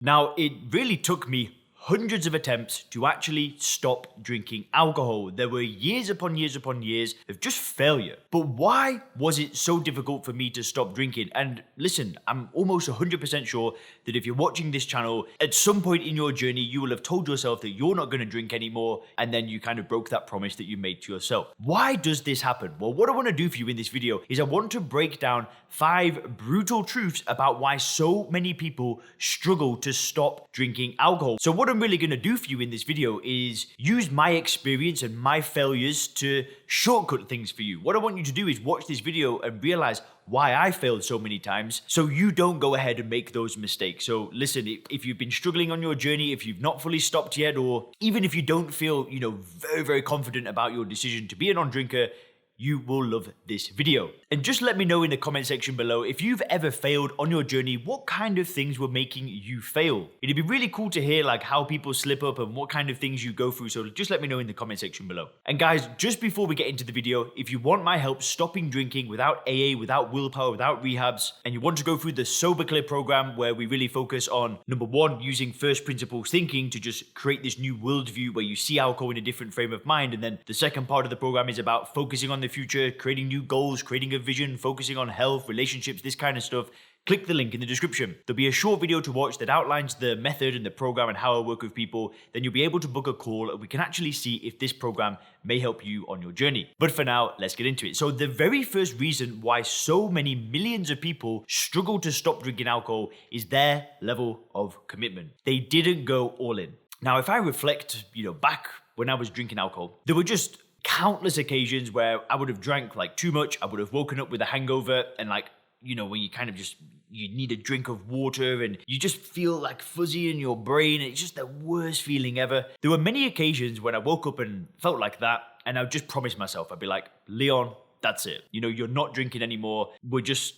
Now, it really took me hundreds of attempts to actually stop drinking alcohol. There were years upon years upon years of just failure. But why was it so difficult for me to stop drinking? And listen, I'm almost 100% sure that if you're watching this channel, at some point in your journey, you will have told yourself that you're not going to drink anymore, and then you kind of broke that promise that you made to yourself. Why does this happen? Well, what I want to do for you in this video is I want to break down 5 brutal truths about why so many people struggle to stop drinking alcohol. So what I'm really going to do for you in this video is use my experience and my failures to shortcut things for you. What I want you to do is watch this video and realize why I failed so many times so you don't go ahead and make those mistakes. So listen, if you've been struggling on your journey, if you've not fully stopped yet, or even if you don't feel, very, very confident about your decision to be a non-drinker, you will love this video. And just let me know in the comment section below if you've ever failed on your journey, what kind of things were making you fail. It'd be really cool to hear like how people slip up and what kind of things you go through. So just let me know in the comment section below. And guys, just before we get into the video, if you want my help stopping drinking without AA, without willpower, without rehabs, and you want to go through the Sober Clear program where we really focus on number 1, using first principles thinking to just create this new worldview where you see alcohol in a different frame of mind. And then the second part of the program is about focusing on the future, creating new goals, creating a vision, focusing on health, relationships, this kind of stuff, click the link in the description. There'll be a short video to watch that outlines the method and the program and how I work with people. Then you'll be able to book a call and we can actually see if this program may help you on your journey. But for now, let's get into it. So the very first reason why so many millions of people struggle to stop drinking alcohol is their level of commitment. They didn't go all in. Now, if I reflect, back when I was drinking alcohol, there were just countless occasions where I would have drank like too much. I would have woken up with a hangover and when you kind of you need a drink of water and you just feel like fuzzy in your brain. It's just the worst feeling ever. There were many occasions when I woke up and felt like that, and I would just promise myself, I'd be like, Leon, that's it. You're not drinking anymore.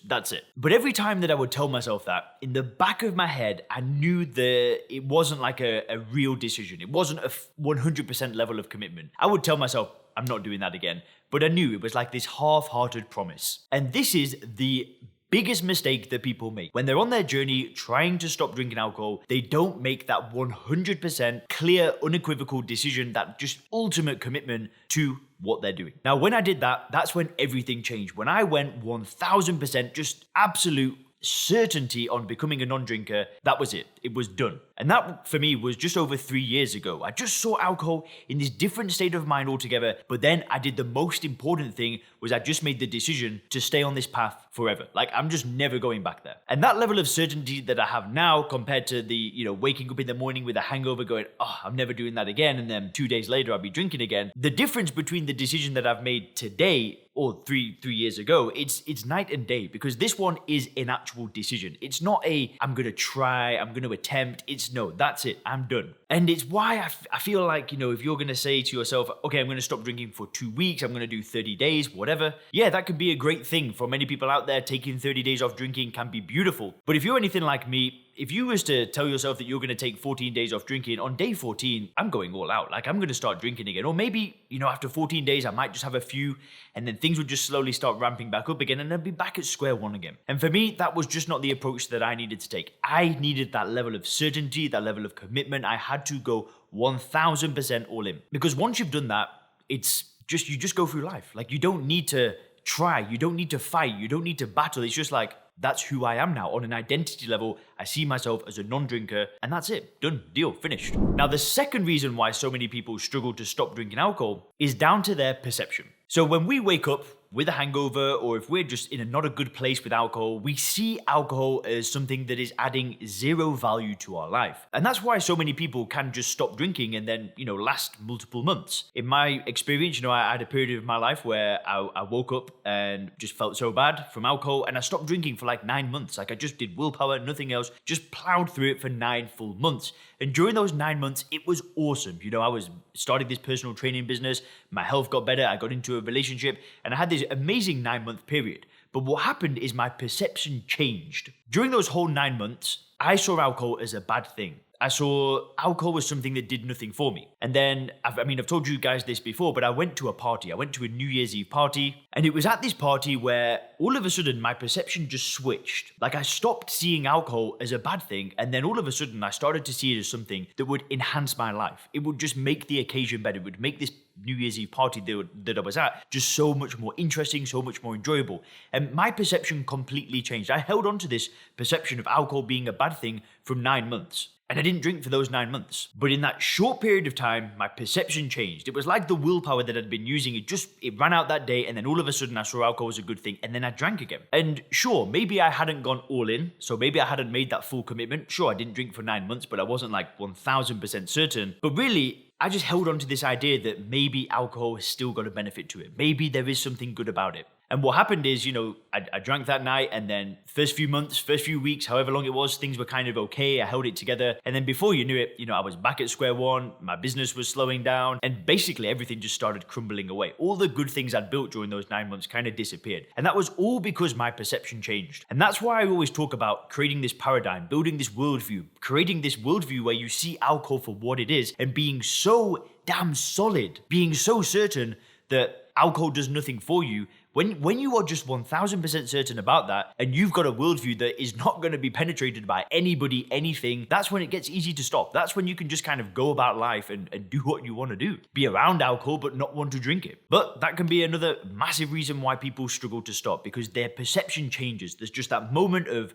That's it. But every time that I would tell myself that, in the back of my head, I knew that it wasn't like a real decision. It wasn't a 100% level of commitment. I would tell myself, I'm not doing that again. But I knew it was like this half-hearted promise. And this is the biggest mistake that people make. When they're on their journey trying to stop drinking alcohol, they don't make that 100% clear, unequivocal decision, that just ultimate commitment to what they're doing. Now, when I did that, that's when everything changed. When I went 1000%, just absolute certainty on becoming a non-drinker, that was it. It was done. And that for me was just over 3 years ago. I just saw alcohol in this different state of mind altogether. But then I did the most important thing, was I just made the decision to stay on this path forever. Like, I'm just never going back there. And that level of certainty that I have now compared to the, waking up in the morning with a hangover going, oh, I'm never doing that again. And then 2 days later, I'll be drinking again. The difference between the decision that I've made today or three years ago, it's night and day, because this one is an actual decision. It's not I'm going to try, I'm going to attempt. It's no, that's it. I'm done. And it's why I feel like, if you're going to say to yourself, okay, I'm going to stop drinking for 2 weeks, I'm going to do 30 days, whatever. Yeah, that could be a great thing. For many people out there, taking 30 days off drinking can be beautiful. But if you're anything like me, if you was to tell yourself that you're going to take 14 days off drinking, on day 14, I'm going all out. Like, I'm going to start drinking again. Or maybe, after 14 days, I might just have a few, and then things would just slowly start ramping back up again, and then be back at square one again. And for me, that was just not the approach that I needed to take. I needed that level of certainty, that level of commitment. I had to go 1000% all in. Because once you've done that, you just go through life. Like, you don't need to try, you don't need to fight, you don't need to battle. It's just like, that's who I am now. On an identity level, I see myself as a non-drinker, and that's it. Done. Deal. Finished. Now, the second reason why so many people struggle to stop drinking alcohol is down to their perception. So when we wake up with a hangover, or if we're just in not a good place with alcohol, we see alcohol as something that is adding zero value to our life. And that's why so many people can just stop drinking and then, last multiple months. In my experience, I had a period of my life where I woke up and just felt so bad from alcohol, and I stopped drinking for like 9 months. Like, I just did willpower, nothing else, just plowed through it for 9 full months. And during those 9 months, it was awesome. I was starting this personal training business, my health got better, I got into a relationship, and I had this amazing 9-month period. But what happened is my perception changed. During those whole 9 months, I saw alcohol as a bad thing. I saw alcohol was something that did nothing for me. And then, I've told you guys this before, but I went to a party. I went to a New Year's Eve party. And it was at this party where all of a sudden my perception just switched. Like I stopped seeing alcohol as a bad thing. And then all of a sudden I started to see it as something that would enhance my life. It would just make the occasion better. It would make this New Year's Eve party that I was at just so much more interesting, so much more enjoyable. And my perception completely changed. I held on to this perception of alcohol being a bad thing for 9 months. And I didn't drink for those 9 months. But in that short period of time, my perception changed. It was like the willpower that I'd been using. It ran out that day, and then all of a sudden I saw alcohol was a good thing, and then I drank again. And sure, maybe I hadn't gone all in, so maybe I hadn't made that full commitment. Sure, I didn't drink for 9 months, but I wasn't like 1000% certain. But really, I just held on to this idea that maybe alcohol has still got a benefit to it. Maybe there is something good about it. And what happened is, I drank that night, and then first few months, first few weeks, however long it was, things were kind of okay. I held it together. And then before you knew it, I was back at square one. My business was slowing down, and basically everything just started crumbling away. All the good things I'd built during those 9 months kind of disappeared. And that was all because my perception changed. And that's why I always talk about creating this paradigm, building this worldview, creating this worldview where you see alcohol for what it is and being so damn solid, being so certain that alcohol does nothing for you. When you are just 1000% certain about that, and you've got a worldview that is not going to be penetrated by anybody, anything, that's when it gets easy to stop. That's when you can just kind of go about life and do what you want to do. Be around alcohol, but not want to drink it. But that can be another massive reason why people struggle to stop, because their perception changes. There's just that moment of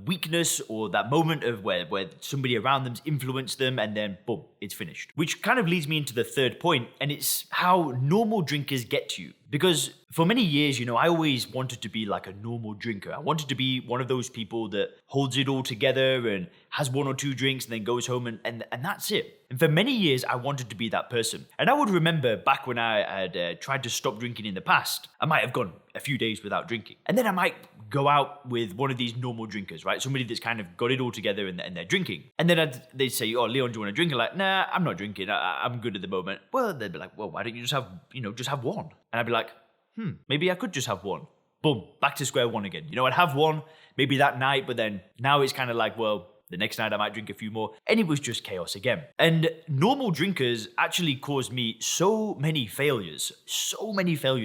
weakness, or that moment of where somebody around them's influenced them, and then boom, it's finished. Which kind of leads me into the third point, and it's how normal drinkers get to you. Because for many years, I always wanted to be like a normal drinker. I wanted to be one of those people that holds it all together and has 1 or 2 drinks and then goes home and that's it. And for many years, I wanted to be that person. And I would remember back when I had tried to stop drinking in the past, I might have gone a few days without drinking. And then I might go out with one of these normal drinkers, right? Somebody that's kind of got it all together and they're drinking. And then they'd say, "Oh, Leon, do you want to drink?" I'm like, "Nah, I'm not drinking. I'm good at the moment." Well, they'd be like, "Well, why don't you just have one?" And I'd be like, maybe I could just have one. Boom, back to square one again. I'd have one maybe that night, but then now it's kind of like, well, the next night I might drink a few more, and it was just chaos again. And normal drinkers actually caused me so many failures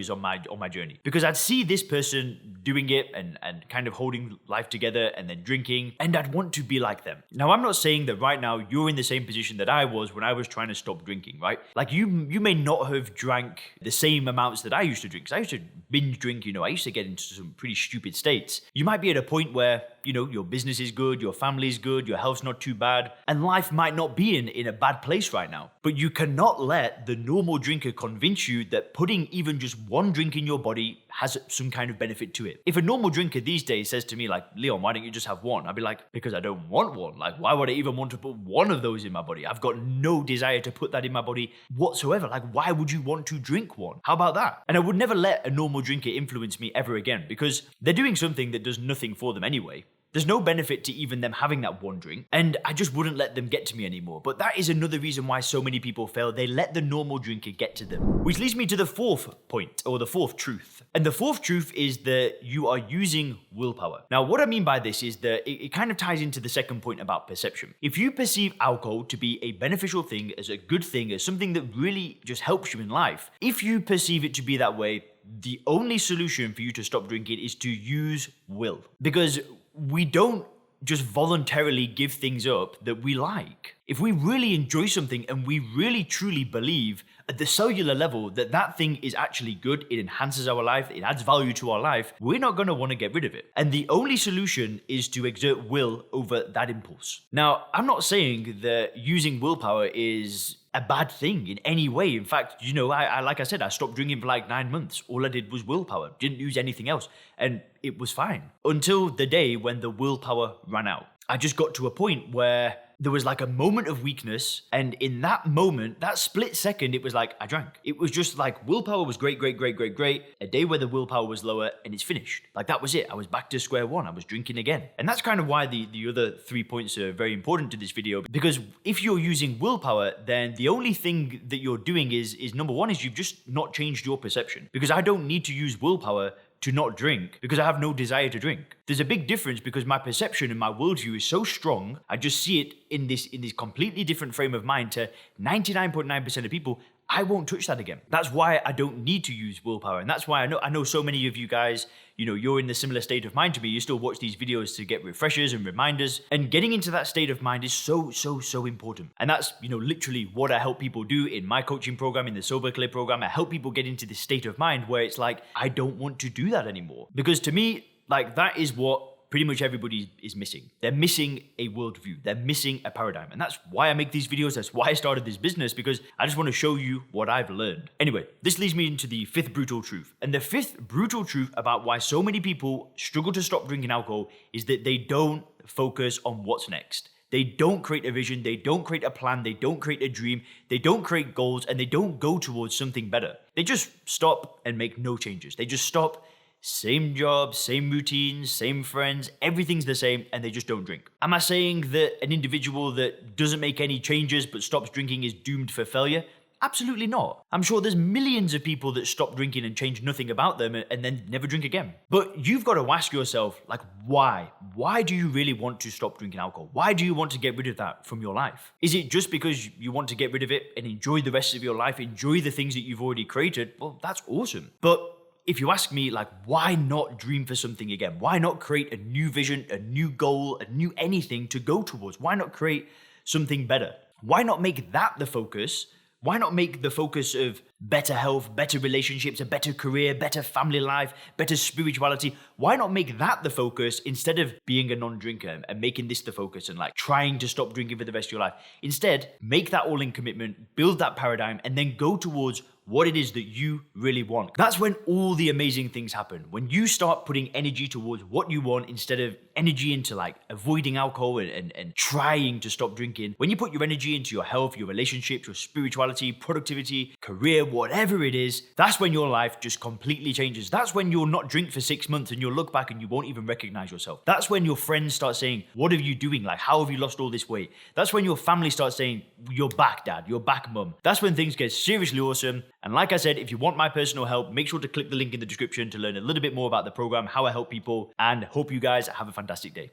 on my journey, because I'd see this person doing it and kind of holding life together and then drinking, and I'd want to be like them. Now, I'm not saying that right now you're in the same position that I was when I was trying to stop drinking, right? Like you may not have drank the same amounts that I used to drink, because I used to binge drink, I used to get into some pretty stupid states. You might be at a point where, your business is good, your family's good, your health's not too bad, and life might not be in a bad place right now. But you cannot let the normal drinker convince you that putting even just one drink in your body has some kind of benefit to it. If a normal drinker these days says to me like, "Leon, why don't you just have one?" I'd be like, "Because I don't want one. Like, why would I even want to put one of those in my body? I've got no desire to put that in my body whatsoever. Like, why would you want to drink one? How about that?" And I would never let a normal drinker influence me ever again, because they're doing something that does nothing for them anyway. There's no benefit to even them having that one drink, and I just wouldn't let them get to me anymore. But that is another reason why so many people fail. They let the normal drinker get to them. Which leads me to the fourth point, or the fourth truth. And the fourth truth is that you are using willpower. Now, what I mean by this is that it kind of ties into the second point about perception. If you perceive alcohol to be a beneficial thing, as a good thing, as something that really just helps you in life, if you perceive it to be that way, the only solution for you to stop drinking is to use will. Because we don't just voluntarily give things up that we like. If we really enjoy something and we really truly believe at the cellular level that that thing is actually good, it enhances our life, it adds value to our life, we're not going to want to get rid of it. And the only solution is to exert will over that impulse. Now, I'm not saying that using willpower is a bad thing in any way. In fact, I like I said, I stopped drinking for like 9 months. All I did was willpower, didn't use anything else, and it was fine. Until the day when the willpower ran out. I just got to a point where there was like a moment of weakness, and in that moment, that split second, it was like I drank. It was just like willpower was great. A day where the willpower was lower, and it's finished. Like that was it. I was back to square one. I was drinking again. And that's kind of why the other 3 points are very important to this video, because if you're using willpower, then the only thing that you're doing is number one, is you've just not changed your perception. Because I don't need to use willpower to not drink because I have no desire to drink. There's a big difference because my perception and my worldview is so strong. I just see it in this completely different frame of mind to 99.9% of people. I won't touch that again. That's why I don't need to use willpower. And that's why I know so many of you guys, you're in the similar state of mind to me. You still watch these videos to get refreshers and reminders. And getting into that state of mind is so important. And that's, literally what I help people do in my coaching program, in the Sober Clear program. I help people get into this state of mind where it's like, I don't want to do that anymore. Because to me, like, that is what pretty much everybody is missing. They're missing a worldview. They're missing a paradigm. And that's why I make these videos. That's why I started this business, because I just want to show you what I've learned. Anyway, this leads me into the fifth brutal truth. And the fifth brutal truth about why so many people struggle to stop drinking alcohol is that they don't focus on what's next. They don't create a vision, they don't create a plan, they don't create a dream, they don't create goals, and they don't go towards something better. They just stop and make no changes. They just stop. Same job, same routines, same friends, everything's the same, and they just don't drink. Am I saying that an individual that doesn't make any changes but stops drinking is doomed for failure? Absolutely not. I'm sure there's millions of people that stop drinking and change nothing about them and then never drink again. But you've got to ask yourself, like, why? Why do you really want to stop drinking alcohol? Why do you want to get rid of that from your life? Is it just because you want to get rid of it and enjoy the rest of your life, enjoy the things that you've already created? Well, that's awesome. But if you ask me, like, why not dream for something again? Why not create a new vision, a new goal, a new anything to go towards? Why not create something better? Why not make that the focus? Why not make the focus of better health, better relationships, a better career, better family life, better spirituality? Why not make that the focus instead of being a non-drinker and making this the focus and like trying to stop drinking for the rest of your life? Instead, make that all-in commitment, build that paradigm, and then go towards what it is that you really want. That's when all the amazing things happen. When you start putting energy towards what you want instead of energy into like avoiding alcohol and trying to stop drinking. When you put your energy into your health, your relationships, your spirituality, productivity, career, whatever it is, that's when your life just completely changes. That's when you'll not drink for 6 months and you'll look back and you won't even recognize yourself. That's when your friends start saying, what are you doing? Like, how have you lost all this weight? That's when your family starts saying, you're back, dad, you're back, mum. That's when things get seriously awesome. And like I said, if you want my personal help, make sure to click the link in the description to learn a little bit more about the program, how I help people, and hope you guys have a fantastic day.